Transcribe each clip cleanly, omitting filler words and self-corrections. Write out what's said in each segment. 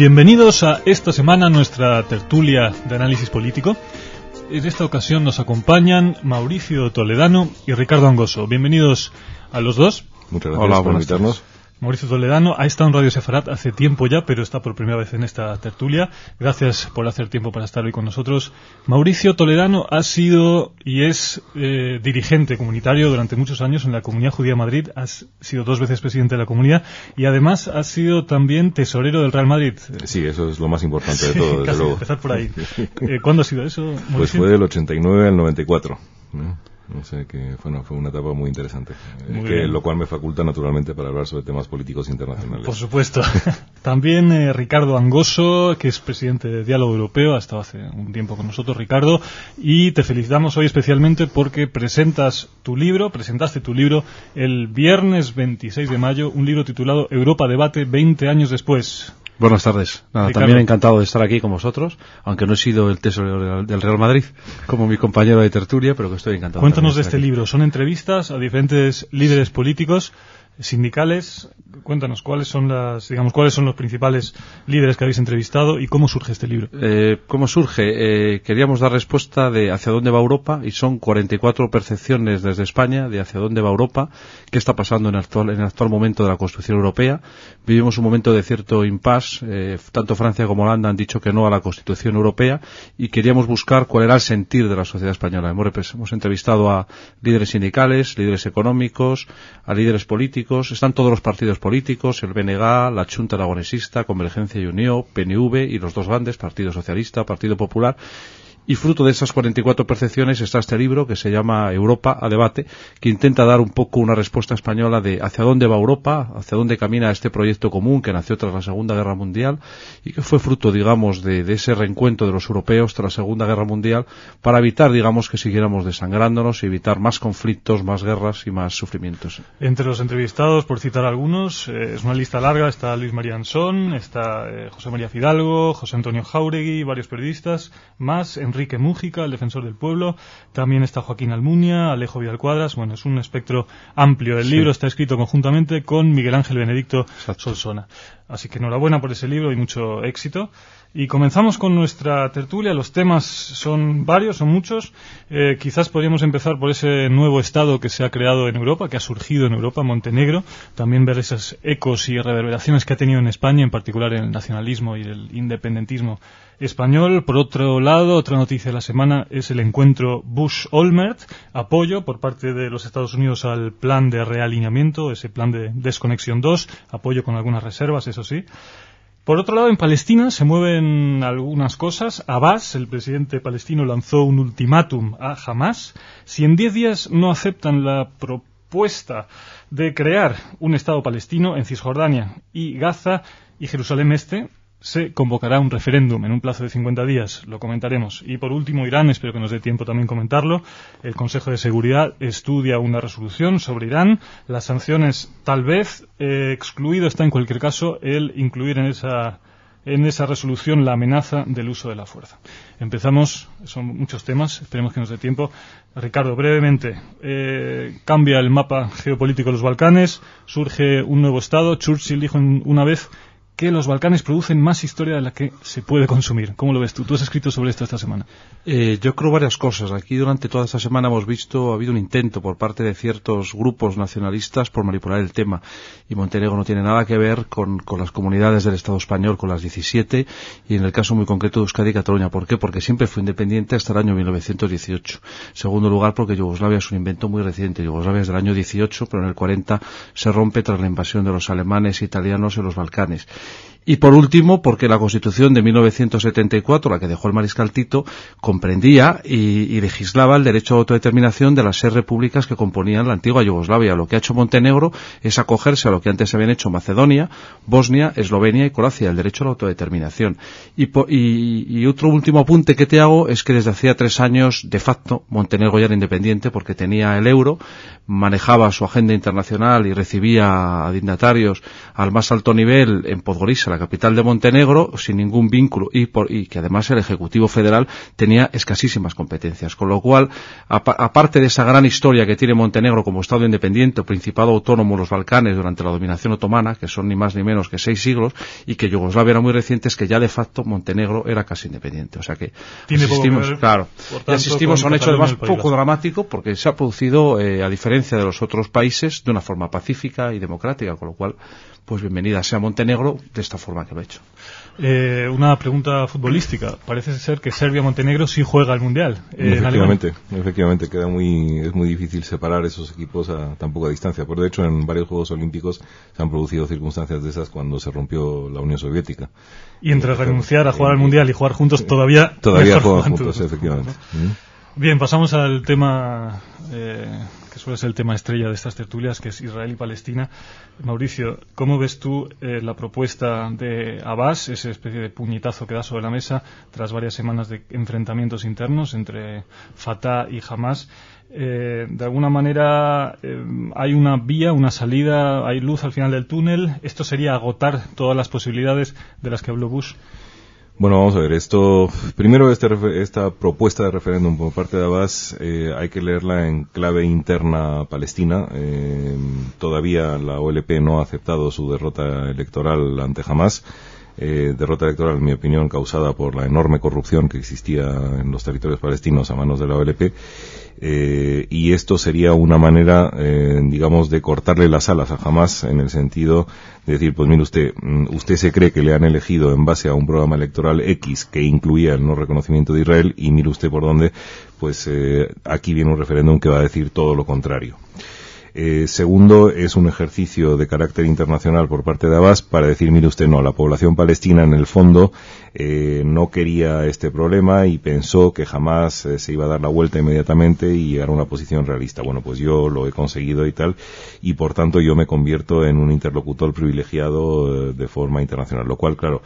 Bienvenidos a esta semana a nuestra tertulia de análisis político. En esta ocasión nos acompañan Mauricio Toledano y Ricardo Angoso. Bienvenidos a los dos. Muchas gracias por invitarnos. Mauricio Toledano ha estado en Radio Sefarat hace tiempo ya, pero está por primera vez en esta tertulia. Gracias por hacer tiempo para estar hoy con nosotros. Mauricio Toledano ha sido y es dirigente comunitario durante muchos años en la Comunidad Judía de Madrid. Ha sido 2 veces presidente de la comunidad y además ha sido también tesorero del Real Madrid. Sí, eso es lo más importante de todo, desde luego. Empezar por ahí. ¿Cuándo ha sido eso, Mauricio? Pues fue del 89 al 94, ¿no? O sea que fue una etapa muy interesante, lo cual me faculta naturalmente para hablar sobre temas políticos internacionales. Por supuesto. También Ricardo Angoso, que es presidente de Diálogo Europeo, ha estado hace un tiempo con nosotros, Ricardo, y te felicitamos hoy especialmente porque presentaste tu libro el viernes 26 de mayo, un libro titulado Europa Debate 20 años después. Buenas tardes. También encantado de estar aquí con vosotros, aunque no he sido el tesorero del Real Madrid, como mi compañero de tertulia, pero que estoy encantado. Cuéntanos de este libro. Son entrevistas a diferentes líderes políticos, sindicales. Cuéntanos cuáles son los principales líderes que habéis entrevistado y cómo surge este libro. ¿Cómo surge? Queríamos dar respuesta de hacia dónde va Europa, y son 44 percepciones desde España de hacia dónde va Europa, qué está pasando en el actual momento de la construcción europea. Vivimos un momento de cierto impasse, tanto Francia como Holanda han dicho que no a la Constitución europea, y queríamos buscar cuál era el sentir de la sociedad española. Hemos entrevistado a líderes sindicales, líderes económicos, a líderes políticos. Están todos los partidos políticos, el BNG, la Xunta Aragonesista, Convergencia y Unió, PNV y los dos grandes, Partido Socialista, Partido Popular. Y fruto de esas 44 percepciones está este libro que se llama Europa a debate, que intenta dar un poco una respuesta española de hacia dónde va Europa, hacia dónde camina este proyecto común que nació tras la Segunda Guerra Mundial y que fue fruto, digamos, de ese reencuentro de los europeos tras la Segunda Guerra Mundial para evitar, digamos, que siguiéramos desangrándonos y evitar más conflictos, más guerras y más sufrimientos. Entre los entrevistados, por citar algunos, es una lista larga, está Luis María Ansón, está José María Fidalgo, José Antonio Jáuregui, varios periodistas, más Enrique Mújica, el defensor del pueblo, también está Joaquín Almunia, Alejo Vidal-Cuadras. Bueno, es un espectro amplio. El libro está escrito conjuntamente con Miguel Ángel Benedicto Solsona. Así que enhorabuena por ese libro y mucho éxito. Y comenzamos con nuestra tertulia. Los temas son varios, son muchos. Quizás podríamos empezar por ese nuevo Estado que se ha creado en Europa, que ha surgido en Europa, Montenegro. También ver esos ecos y reverberaciones que ha tenido en España, en particular en el nacionalismo y el independentismo español. Por otro lado, otra noticia de la semana es el encuentro Bush-Olmert, apoyo por parte de los Estados Unidos al plan de realineamiento, ese plan de desconexión 2, apoyo con algunas reservas, eso sí. Por otro lado, en Palestina se mueven algunas cosas. Abbas, el presidente palestino, lanzó un ultimátum a Hamás. Si en 10 días no aceptan la propuesta de crear un Estado palestino en Cisjordania y Gaza y Jerusalén Este, se convocará un referéndum en un plazo de 50 días, lo comentaremos. Y por último, Irán, espero que nos dé tiempo también comentarlo. El Consejo de Seguridad estudia una resolución sobre Irán. Las sanciones, tal vez, excluido está en cualquier caso el incluir en esa resolución la amenaza del uso de la fuerza. Empezamos, son muchos temas, esperemos que nos dé tiempo. Ricardo, brevemente, cambia el mapa geopolítico de los Balcanes, surge un nuevo Estado. Churchill dijo una vez que los Balcanes producen más historia de la que se puede consumir. ¿Cómo lo ves tú? Tú has escrito sobre esto esta semana. Yo creo varias cosas. Aquí durante toda esta semana hemos visto, ha habido un intento por parte de ciertos grupos nacionalistas por manipular el tema. Y Montenegro no tiene nada que ver con las comunidades del Estado español, con las 17, y en el caso muy concreto de Euskadi y Cataluña. ¿Por qué? Porque siempre fue independiente hasta el año 1918. En segundo lugar, porque Yugoslavia es un invento muy reciente. Yugoslavia es del año 18, pero en el 40 se rompe tras la invasión de los alemanes e italianos en los Balcanes. Y por último, porque la Constitución de 1974, la que dejó el mariscal Tito, comprendía y legislaba el derecho a autodeterminación de las 6 repúblicas que componían la antigua Yugoslavia. Lo que ha hecho Montenegro es acogerse a lo que antes habían hecho Macedonia, Bosnia, Eslovenia y Croacia, el derecho a la autodeterminación. Y otro último apunte que te hago es que desde hacía 3 años, de facto, Montenegro ya era independiente porque tenía el euro, manejaba su agenda internacional y recibía a dignatarios al más alto nivel en Podgorica, la capital de Montenegro, sin ningún vínculo, y que además el Ejecutivo Federal tenía escasísimas competencias. Con lo cual, aparte de esa gran historia que tiene Montenegro como Estado independiente, Principado autónomo en los Balcanes durante la dominación otomana, que son ni más ni menos que 6 siglos, y que Yugoslavia era muy reciente, es que ya de facto Montenegro era casi independiente. O sea que asistimos a un hecho además poco dramático, porque se ha producido, a diferencia de los otros países, de una forma pacífica y democrática, con lo cual, pues bienvenida sea Montenegro de esta forma que lo ha hecho. Una pregunta futbolística. Parece ser que Serbia-Montenegro sí juega el Mundial. Efectivamente, es muy difícil separar esos equipos a tan poca distancia. Por de hecho, en varios Juegos Olímpicos se han producido circunstancias de esas cuando se rompió la Unión Soviética. Y entre renunciar a jugar al Mundial y jugar juntos todavía juegan juntos, efectivamente. Bien, pasamos al tema que suele ser el tema estrella de estas tertulias, que es Israel y Palestina. Mauricio, ¿cómo ves tú la propuesta de Abbas, esa especie de puñetazo que da sobre la mesa tras varias semanas de enfrentamientos internos entre Fatah y Hamas? De alguna manera hay una vía, una salida, hay luz al final del túnel. ¿Esto sería agotar todas las posibilidades de las que habló Bush? Bueno, vamos a ver, primero esta propuesta de referéndum por parte de Abbas hay que leerla en clave interna palestina. Todavía la OLP no ha aceptado su derrota electoral ante Hamas. Derrota electoral, en mi opinión, causada por la enorme corrupción que existía en los territorios palestinos a manos de la OLP. Y esto sería una manera, digamos, de cortarle las alas a Hamas, en el sentido de decir, pues mire usted se cree que le han elegido en base a un programa electoral X que incluía el no reconocimiento de Israel, y mire usted por dónde, pues aquí viene un referéndum que va a decir todo lo contrario. Segundo, es un ejercicio de carácter internacional por parte de Abbas para decir, mire usted, no, la población palestina en el fondo no quería este problema y pensó que jamás se iba a dar la vuelta inmediatamente y llegar a una posición realista. Bueno, pues yo lo he conseguido y tal, y por tanto yo me convierto en un interlocutor privilegiado de forma internacional, lo cual, claro,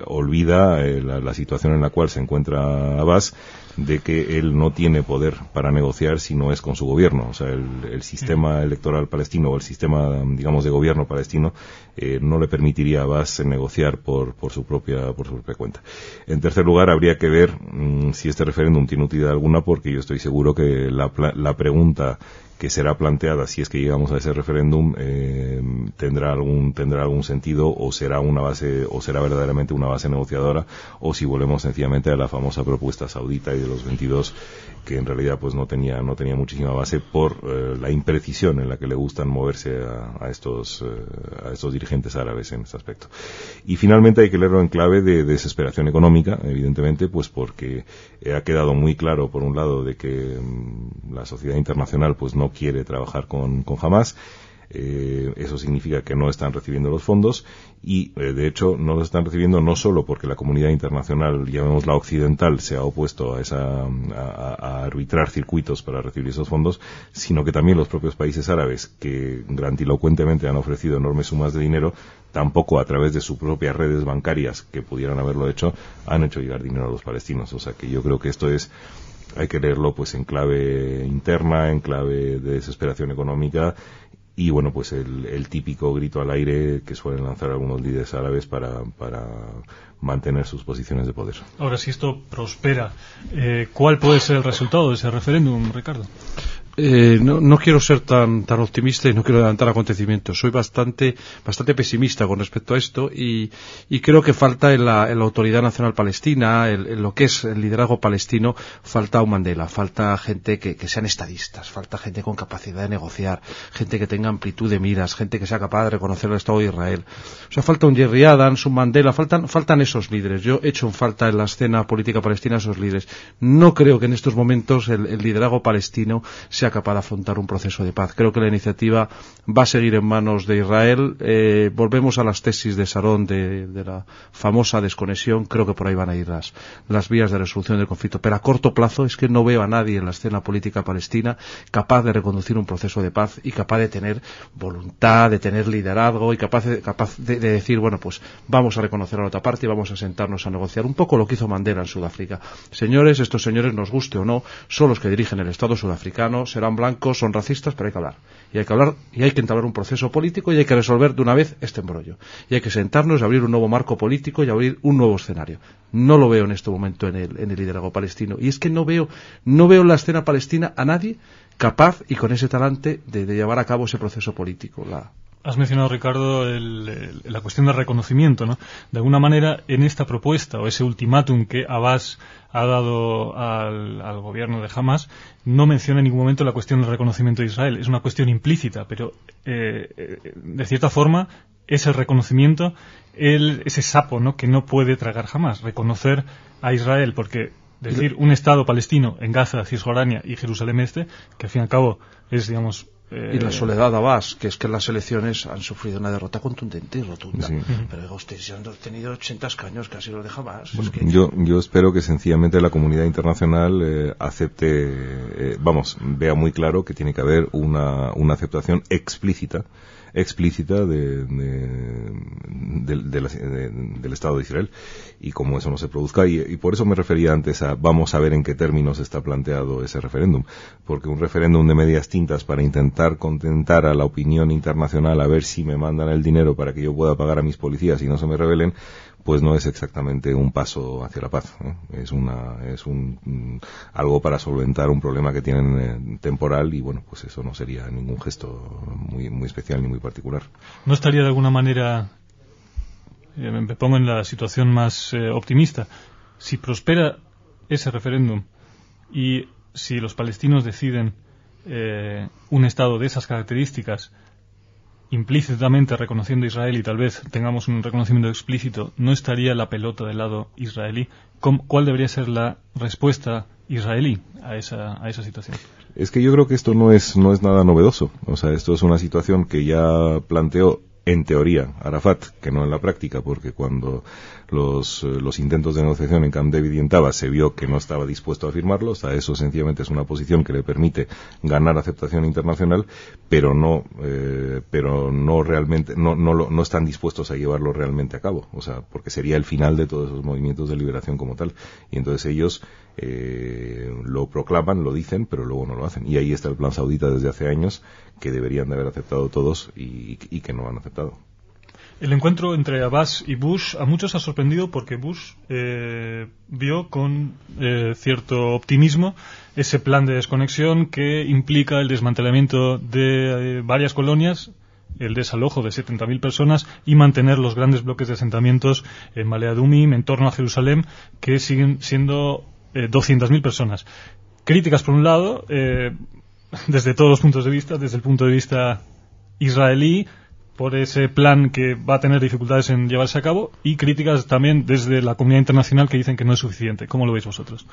olvida la situación en la cual se encuentra Abbas, de que él no tiene poder para negociar si no es con su gobierno. O sea, el sistema electoral palestino o el sistema, digamos, de gobierno palestino no le permitiría a Abbas negociar por su propia cuenta. En tercer lugar, habría que ver si este referéndum tiene utilidad alguna, porque yo estoy seguro que la pregunta que será planteada, si es que llegamos a ese referéndum, tendrá algún sentido, o será verdaderamente una base negociadora, o si volvemos sencillamente a la famosa propuesta saudita y de los 22, que en realidad pues no tenía muchísima base por la imprecisión en la que le gustan moverse a estos dirigentes árabes en este aspecto. Y finalmente hay que leerlo en clave de desesperación económica, evidentemente, pues porque ha quedado muy claro, por un lado, de que la sociedad internacional pues no quiere trabajar con Hamas. Eso significa que no están recibiendo los fondos, y de hecho no los están recibiendo no solo porque la comunidad internacional, llamémosla occidental, se ha opuesto a arbitrar circuitos para recibir esos fondos, sino que también los propios países árabes, que grandilocuentemente han ofrecido enormes sumas de dinero, tampoco a través de sus propias redes bancarias, que pudieran haberlo hecho, han hecho llegar dinero a los palestinos. O sea que yo creo que esto hay que leerlo pues en clave interna, en clave de desesperación económica, y bueno, pues el típico grito al aire que suelen lanzar algunos líderes árabes para mantener sus posiciones de poder. Ahora, si esto prospera, ¿cuál puede ser el resultado de ese referéndum, Ricardo? No quiero ser tan optimista y no quiero adelantar acontecimientos. Soy bastante pesimista con respecto a esto, y creo que falta en la Autoridad Nacional Palestina, en lo que es el liderazgo palestino, falta un Mandela, falta gente que sean estadistas, falta gente con capacidad de negociar, gente que tenga amplitud de miras, gente que sea capaz de reconocer el Estado de Israel. O sea, falta un Jerry Adams, un Mandela, faltan esos líderes. Yo echo en falta en la escena política palestina esos líderes. No creo que en estos momentos el liderazgo palestino sea capaz de afrontar un proceso de paz. Creo que la iniciativa va a seguir en manos de Israel. Volvemos a las tesis de Sharon de la famosa desconexión. Creo que por ahí van a ir las vías de resolución del conflicto, pero a corto plazo es que no veo a nadie en la escena política palestina capaz de reconducir un proceso de paz y capaz de tener voluntad, de tener liderazgo y capaz de decir, bueno, pues vamos a reconocer a la otra parte y vamos a sentarnos a negociar. Un poco lo que hizo Mandela en Sudáfrica. Señores, estos señores, nos guste o no, son los que dirigen el Estado sudafricano, serán blancos, son racistas, pero hay que hablar. Y hay que hablar, y hay que entablar un proceso político, y hay que resolver de una vez este embrollo. Y hay que sentarnos y abrir un nuevo marco político y abrir un nuevo escenario. No lo veo en este momento en el liderazgo palestino. Y es que no veo en la escena palestina a nadie capaz y con ese talante de llevar a cabo ese proceso político. Has mencionado, Ricardo, la cuestión del reconocimiento, ¿no? De alguna manera, en esta propuesta o ese ultimátum que Abbas ha dado al gobierno de Hamás, no menciona en ningún momento la cuestión del reconocimiento de Israel. Es una cuestión implícita, pero de cierta forma es el reconocimiento, ese sapo, ¿no?, que no puede tragar jamás, reconocer a Israel, porque decir un Estado palestino en Gaza, Cisjordania y Jerusalén Este, que al fin y al cabo es, digamos... y la soledad de Abbas, que es que las elecciones han sufrido una derrota contundente y rotunda. Sí. Pero ustedes ya han tenido 80 escaños, casi los de Hamas. Pues que... yo espero que sencillamente la comunidad internacional acepte, vea muy claro que tiene que haber una aceptación explícita del Estado de Israel, y como eso no se produzca, y por eso me refería antes a vamos a ver en qué términos está planteado ese referéndum, porque un referéndum de medias tintas para intentar contentar a la opinión internacional a ver si me mandan el dinero para que yo pueda pagar a mis policías y no se me rebelen, pues no es exactamente un paso hacia la paz, ¿eh? Es algo para solventar un problema que tienen temporal, y bueno, pues eso no sería ningún gesto muy especial ni muy particular. ¿No estaría de alguna manera, me pongo en la situación más optimista, si prospera ese referéndum y si los palestinos deciden un Estado de esas características, implícitamente reconociendo a Israel, y tal vez tengamos un reconocimiento explícito, ¿no estaría la pelota del lado israelí? ¿Cuál debería ser la respuesta israelí a esa situación? Es que yo creo que esto no es nada novedoso. O sea, esto es una situación que ya planteó en teoría Arafat, que no en la práctica, porque cuando los intentos de negociación en Camp David y en Tabas se vio que no estaba dispuesto a firmarlo, o sea, eso sencillamente es una posición que le permite ganar aceptación internacional, pero no realmente, no están dispuestos a llevarlo realmente a cabo, o sea, porque sería el final de todos esos movimientos de liberación como tal, y entonces ellos lo proclaman, lo dicen, pero luego no lo hacen, y ahí está el plan saudita desde hace años, que deberían de haber aceptado todos y que no han aceptado. El encuentro entre Abbas y Bush a muchos ha sorprendido, porque Bush vio con cierto optimismo ese plan de desconexión que implica el desmantelamiento de varias colonias, el desalojo de 70.000 personas y mantener los grandes bloques de asentamientos en Male Adumim, en torno a Jerusalén, que siguen siendo 200.000 personas. Críticas, por un lado, desde todos los puntos de vista, desde el punto de vista israelí, por ese plan que va a tener dificultades en llevarse a cabo, y críticas también desde la comunidad internacional que dicen que no es suficiente. ¿Cómo lo veis vosotros?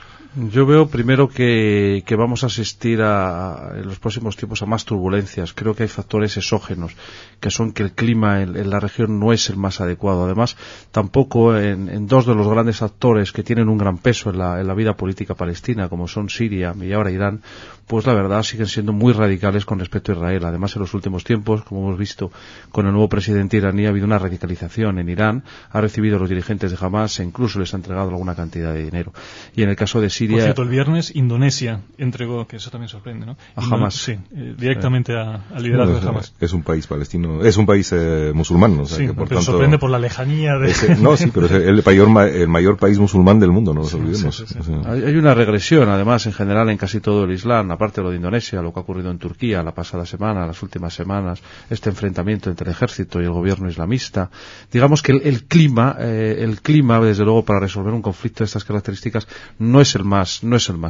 Yo veo primero que vamos a asistir en los próximos tiempos a más turbulencias. Creo que hay factores exógenos, que son que el clima en la región no es el más adecuado. Además, tampoco en dos de los grandes actores que tienen un gran peso en la vida política palestina, como son Siria y ahora Irán, pues la verdad siguen siendo muy radicales con respecto a Israel. Además, en los últimos tiempos, como hemos visto con el nuevo presidente iraní, ha habido una radicalización en Irán, ha recibido a los dirigentes de Hamas e incluso les ha entregado alguna cantidad de dinero. Y en el caso de Siria... Por cierto, el viernes Indonesia entregó, que eso también sorprende, ¿no? A Hamas. Sí, directamente al liderazgo de Hamas. Es un país palestino, es un país musulmán, o sea, sí, que por pero tanto... sorprende por la lejanía de... no, sí, pero es el mayor país musulmán del mundo, no nos olvidemos. Sí. O sea, hay una regresión, además, en general en casi todo el Islam, aparte de lo de Indonesia, lo que ha ocurrido en Turquía la pasada semana, las últimas semanas, este enfrentamiento entre el ejército y el gobierno islamista. Digamos que el clima, desde luego, para resolver un conflicto de estas características no es el más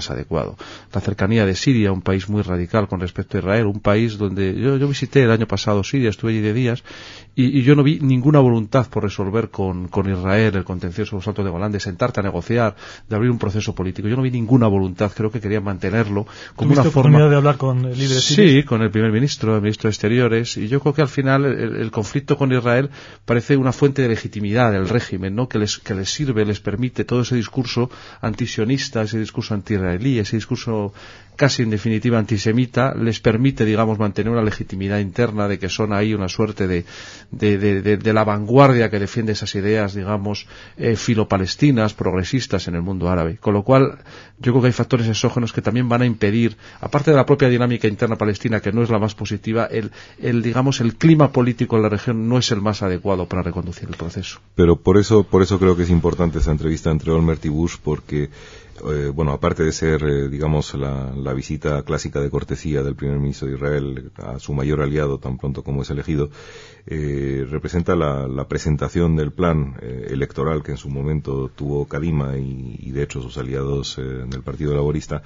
adecuado. La cercanía de Siria, un país muy radical con respecto a Israel, un país donde yo visité el año pasado Siria, estuve allí de días, y yo no vi ninguna voluntad por resolver con Israel el contencioso de los Altos de Golán, de sentarte a negociar, de abrir un proceso político. Yo no vi ninguna voluntad, creo que querían mantenerlo como una forma... ¿Tuviste oportunidad de hablar con el líder sirio? Sí, con el primer ministro, el ministro de Exteriores, y yo creo que al final el conflicto con Israel parece una fuente de legitimidad del régimen, ¿no? Que les sirve, les permite todo ese discurso antisionista, ese discurso anti-israelí, ese discurso casi en definitiva antisemita, les permite, digamos, mantener una legitimidad interna de que son ahí una suerte de la vanguardia que defiende esas ideas, digamos, filopalestinas, progresistas en el mundo árabe. Con lo cual, yo creo que hay factores exógenos que también van a impedir, aparte de la propia dinámica interna palestina, que no es la más positiva, digamos, el clima político en la región no es el más adecuado para reconducir el proceso. Pero por eso creo que es importante esa entrevista entre Olmert y Bush, porque aparte de ser, digamos, la visita clásica de cortesía del primer ministro de Israel a su mayor aliado tan pronto como es elegido, representa la presentación del plan electoral que en su momento tuvo Kadima y de hecho sus aliados del Partido Laborista,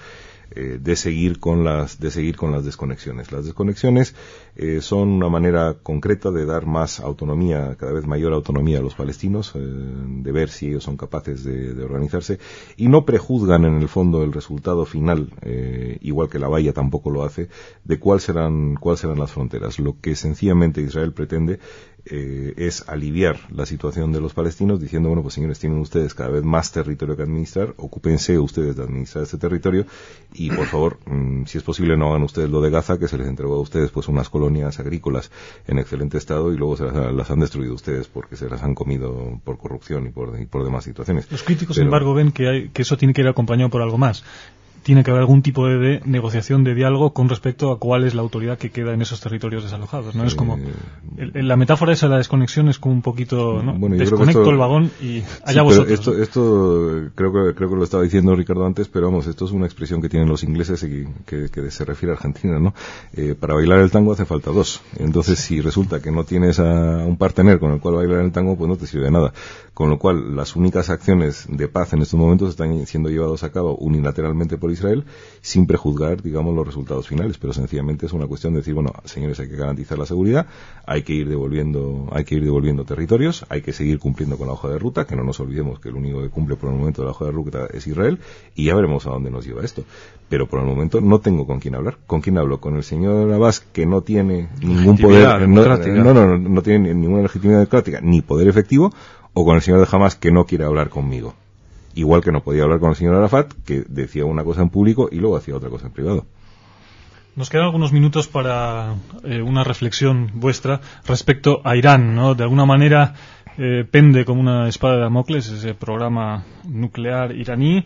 de seguir con las desconexiones. Las desconexiones son una manera concreta de dar más autonomía, cada vez mayor autonomía a los palestinos, de ver si ellos son capaces de organizarse, y no prejuzgan en el fondo el resultado final, igual que la Valla tampoco lo hace, de cuáles serán las fronteras. Lo que sencillamente Israel pretende es aliviar la situación de los palestinos diciendo, bueno, pues señores, tienen ustedes cada vez más territorio que administrar, ocúpense ustedes de administrar este territorio y por favor, si es posible, no hagan ustedes lo de Gaza, que se les entregó a ustedes pues unas colonias agrícolas en excelente estado y luego las han destruido ustedes porque se las han comido por corrupción y por demás situaciones. Los críticos, sin embargo, ven que eso tiene que ir acompañado por algo más. Tiene que haber algún tipo de negociación, de diálogo con respecto a cuál es la autoridad que queda en esos territorios desalojados, ¿no? Es como la metáfora esa de la desconexión es como un poquito, ¿no? Bueno, desconecto el vagón y allá vosotros. Pero esto creo que lo estaba diciendo Ricardo antes, pero vamos, esto es una expresión que tienen los ingleses y que se refiere a Argentina, ¿no? Para bailar el tango hace falta dos. Entonces, si resulta que no tienes a un partener con el cual bailar el tango, pues no te sirve de nada. Con lo cual, las únicas acciones de paz en estos momentos están siendo llevadas a cabo unilateralmente por Israel, sin prejuzgar, digamos, los resultados finales, pero sencillamente es una cuestión de decir, bueno, señores, hay que garantizar la seguridad, hay que ir devolviendo territorios, hay que seguir cumpliendo con la hoja de ruta, que no nos olvidemos que el único que cumple por el momento la hoja de ruta es Israel, y ya veremos a dónde nos lleva esto. Pero por el momento no tengo con quién hablar. ¿Con quién hablo? Con el señor Abbas, que no tiene ningún poder, no tiene ninguna legitimidad democrática, ni poder efectivo, o con el señor de Hamas, que no quiere hablar conmigo. Igual que no podía hablar con el señor Arafat, que decía una cosa en público y luego hacía otra cosa en privado. Nos quedan algunos minutos para una reflexión vuestra respecto a Irán, ¿no? De alguna manera pende como una espada de Damocles ese programa nuclear iraní.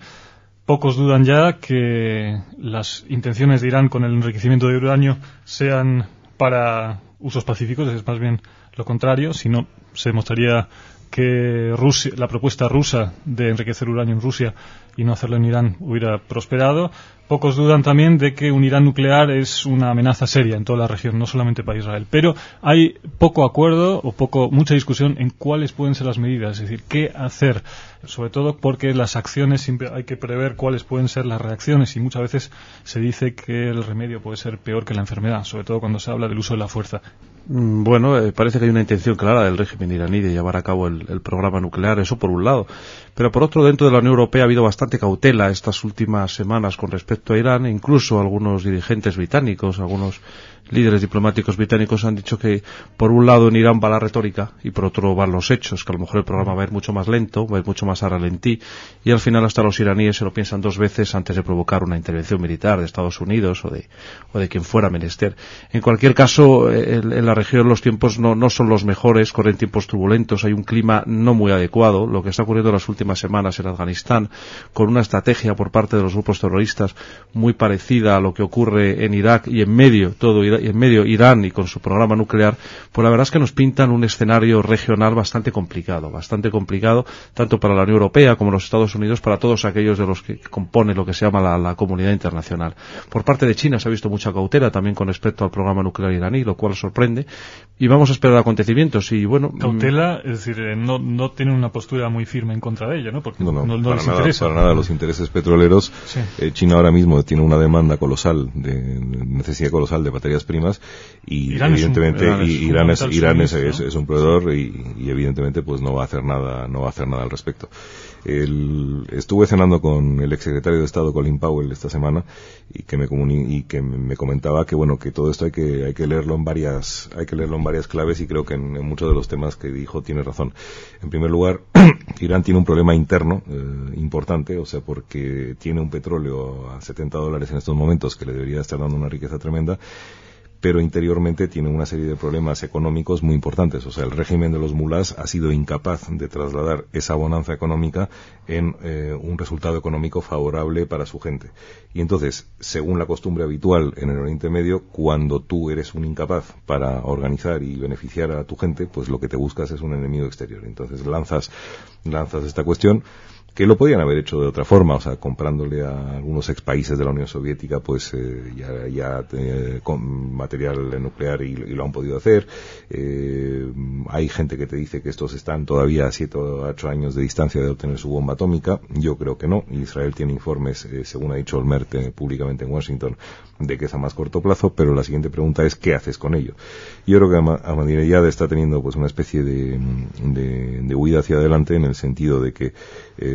Pocos dudan ya que las intenciones de Irán con el enriquecimiento de uranio sean para usos pacíficos, es más bien lo contrario, si no se demostraría que la propuesta rusa de enriquecer uranio en Rusia y no hacerlo en Irán hubiera prosperado. Pocos dudan también de que un Irán nuclear es una amenaza seria en toda la región, no solamente para Israel. Pero hay poco acuerdo o mucha discusión en cuáles pueden ser las medidas, es decir, qué hacer, sobre todo porque las acciones siempre hay que prever cuáles pueden ser las reacciones y muchas veces se dice que el remedio puede ser peor que la enfermedad, sobre todo cuando se habla del uso de la fuerza. Bueno, parece que hay una intención clara del régimen iraní de llevar a cabo el programa nuclear, eso por un lado. Pero por otro, dentro de la Unión Europea ha habido bastante cautela estas últimas semanas con respecto a Irán, e incluso algunos dirigentes británicos, algunos líderes diplomáticos británicos han dicho que por un lado en Irán va la retórica y por otro van los hechos, que a lo mejor el programa va a ir mucho más lento, va a ir mucho más a ralentí, y al final hasta los iraníes se lo piensan dos veces antes de provocar una intervención militar de Estados Unidos o de quien fuera menester. En cualquier caso, en la región los tiempos no son los mejores, corren tiempos turbulentos, hay un clima no muy adecuado. Lo que está ocurriendo en las últimas semanas en Afganistán, con una estrategia por parte de los grupos terroristas muy parecida a lo que ocurre en Irak y en medio Irán y con su programa nuclear, pues la verdad es que nos pintan un escenario regional bastante complicado, tanto para la Unión Europea como los Estados Unidos, para todos aquellos de los que compone lo que se llama la comunidad internacional. Por parte de China se ha visto mucha cautela también con respecto al programa nuclear iraní, lo cual sorprende, y vamos a esperar acontecimientos. Y bueno, cautela, es decir, no tienen una postura muy firme en contra de ella, ¿no? Porque no les interesa. Para nada los intereses petroleros. Sí. China ahora mismo tiene una demanda colosal, necesidad colosal de baterías materias primas y Irán evidentemente Irán es es un proveedor y evidentemente pues no va a hacer nada al respecto. Estuve cenando con el exsecretario de Estado Colin Powell esta semana y que me comentaba que bueno, que todo esto hay que leerlo en varias claves, y creo que en muchos de los temas que dijo tiene razón. En primer lugar, Irán tiene un problema interno importante, o sea, porque tiene un petróleo a $70 en estos momentos que le debería estar dando una riqueza tremenda, pero interiormente tiene una serie de problemas económicos muy importantes. O sea, el régimen de los mulás ha sido incapaz de trasladar esa bonanza económica en un resultado económico favorable para su gente. Y entonces, según la costumbre habitual en el Oriente Medio, cuando tú eres un incapaz para organizar y beneficiar a tu gente, pues lo que te buscas es un enemigo exterior. Entonces lanzas esta cuestión, que lo podían haber hecho de otra forma, o sea, comprándole a algunos ex países de la Unión Soviética, pues con material nuclear y lo han podido hacer. Hay gente que te dice que estos están todavía a 7 o 8 años de distancia de obtener su bomba atómica. Yo creo que no. Israel tiene informes, según ha dicho Olmert públicamente en Washington, de que es a más corto plazo, pero la siguiente pregunta es ¿qué haces con ello? Yo creo que Ahmadinejad está teniendo pues una especie de huida hacia adelante, en el sentido de que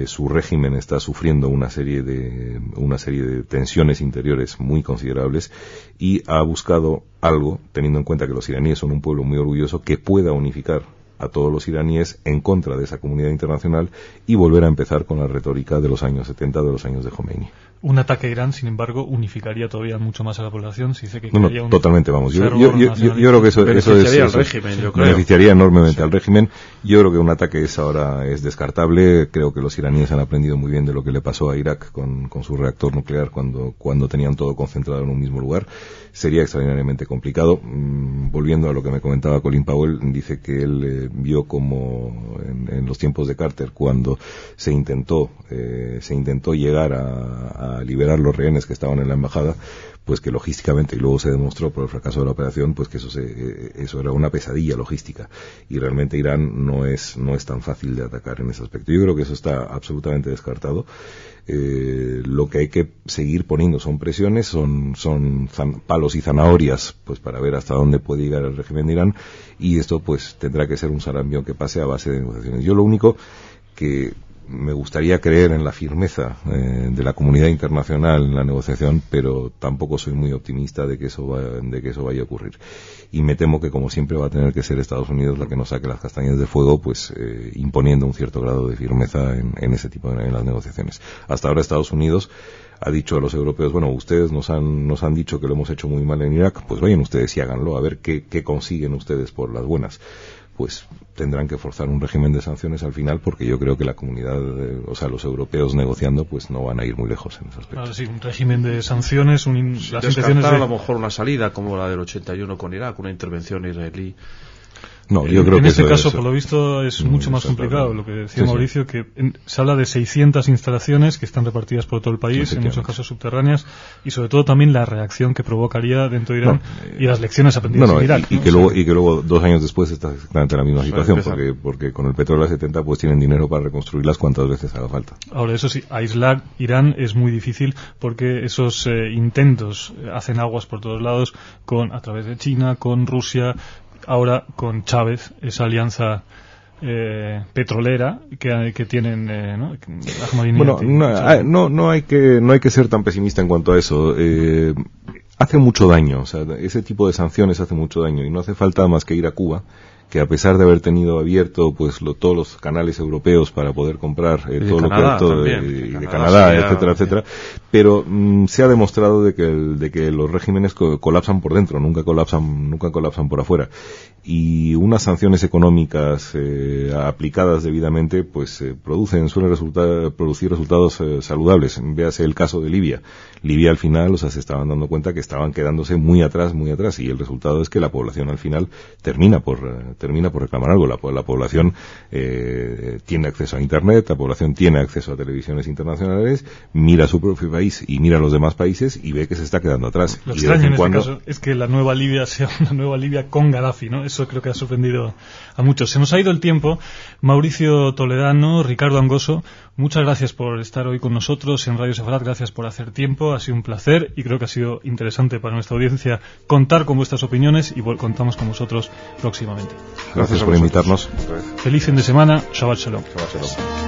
su régimen está sufriendo una serie de tensiones interiores muy considerables, y ha buscado algo, teniendo en cuenta que los iraníes son un pueblo muy orgulloso, que pueda unificar a todos los iraníes en contra de esa comunidad internacional y volver a empezar con la retórica de los años 70, de los años de Khomeini. Un ataque a Irán, sin embargo, unificaría todavía mucho más a la población. Si dice que totalmente, vamos. Yo creo que eso beneficiaría al régimen, yo creo. Beneficiaría enormemente al régimen. Yo creo que un ataque ahora es descartable. Creo que los iraníes han aprendido muy bien de lo que le pasó a Irak con su reactor nuclear cuando tenían todo concentrado en un mismo lugar. Sería extraordinariamente complicado. Volviendo a lo que me comentaba Colin Powell, dice que él vio como en los tiempos de Carter, cuando se intentó llegar a liberar los rehenes que estaban en la embajada, pues que logísticamente, y luego se demostró por el fracaso de la operación, pues que eso era una pesadilla logística, y realmente Irán no es tan fácil de atacar en ese aspecto. Yo creo que eso está absolutamente descartado. Lo que hay que seguir poniendo son presiones, son palos y zanahorias, pues para ver hasta dónde puede llegar el régimen de Irán, y esto pues tendrá que ser un sarampión que pase a base de negociaciones. Yo lo único que me gustaría creer en la firmeza de la comunidad internacional en la negociación, pero tampoco soy muy optimista de que eso vaya a ocurrir. Y me temo que, como siempre, va a tener que ser Estados Unidos la que nos saque las castañas de fuego, pues imponiendo un cierto grado de firmeza en ese tipo en las negociaciones. Hasta ahora Estados Unidos ha dicho a los europeos, bueno, ustedes nos han dicho que lo hemos hecho muy mal en Irak, pues vayan ustedes y háganlo, a ver qué consiguen ustedes por las buenas. Pues tendrán que forzar un régimen de sanciones al final, porque yo creo que la comunidad, los europeos negociando, pues no van a ir muy lejos en ese aspecto. Claro, sí, un régimen de sanciones, las intenciones a lo mejor una salida como la del 81 con Irak, una intervención israelí. No, yo creo en que este caso, por lo visto, es mucho más complicado. Lo que decía Mauricio, sí. Que se habla de 600 instalaciones que están repartidas por todo el país, en muchos casos subterráneas, y sobre todo también la reacción que provocaría dentro de Irán y las lecciones aprendidas en Irak. Y que luego 2 años después está exactamente la misma situación, porque con el petróleo a 70 pues tienen dinero para reconstruirlas cuantas veces haga falta. Ahora, eso sí, aislar Irán es muy difícil, porque esos intentos hacen aguas por todos lados, a través de China, con Rusia, ahora con Chávez, esa alianza petrolera que tienen, ¿no? Bueno, no hay que ser tan pesimista en cuanto a eso. Hace mucho daño, o sea, ese tipo de sanciones hace mucho daño, y no hace falta más que ir a Cuba, que a pesar de haber tenido abierto pues todos los canales europeos para poder comprar todo lo que de Canadá, etcétera, pero se ha demostrado de que los regímenes colapsan por dentro, nunca colapsan por afuera, y unas sanciones económicas aplicadas debidamente pues suelen producir resultados saludables. Véase el caso de Libia. Al final, se estaban dando cuenta que estaban quedándose muy atrás, y el resultado es que la población al final termina por reclamar algo. La población tiene acceso a Internet, la población tiene acceso a televisiones internacionales, mira su propio país y mira a los demás países y ve que se está quedando atrás. Lo extraño en este caso es que la nueva Libia sea una nueva Libia con Gaddafi, ¿no? Eso creo que ha sorprendido a muchos. Se nos ha ido el tiempo. Mauricio Toledano, Ricardo Angoso, Muchas gracias por estar hoy con nosotros en Radio Sefarat, gracias por hacer tiempo, ha sido un placer y creo que ha sido interesante para nuestra audiencia contar con vuestras opiniones y contamos con vosotros próximamente. Gracias por invitarnos. Feliz fin de semana, Shabbat Shalom. Shabbat Shalom.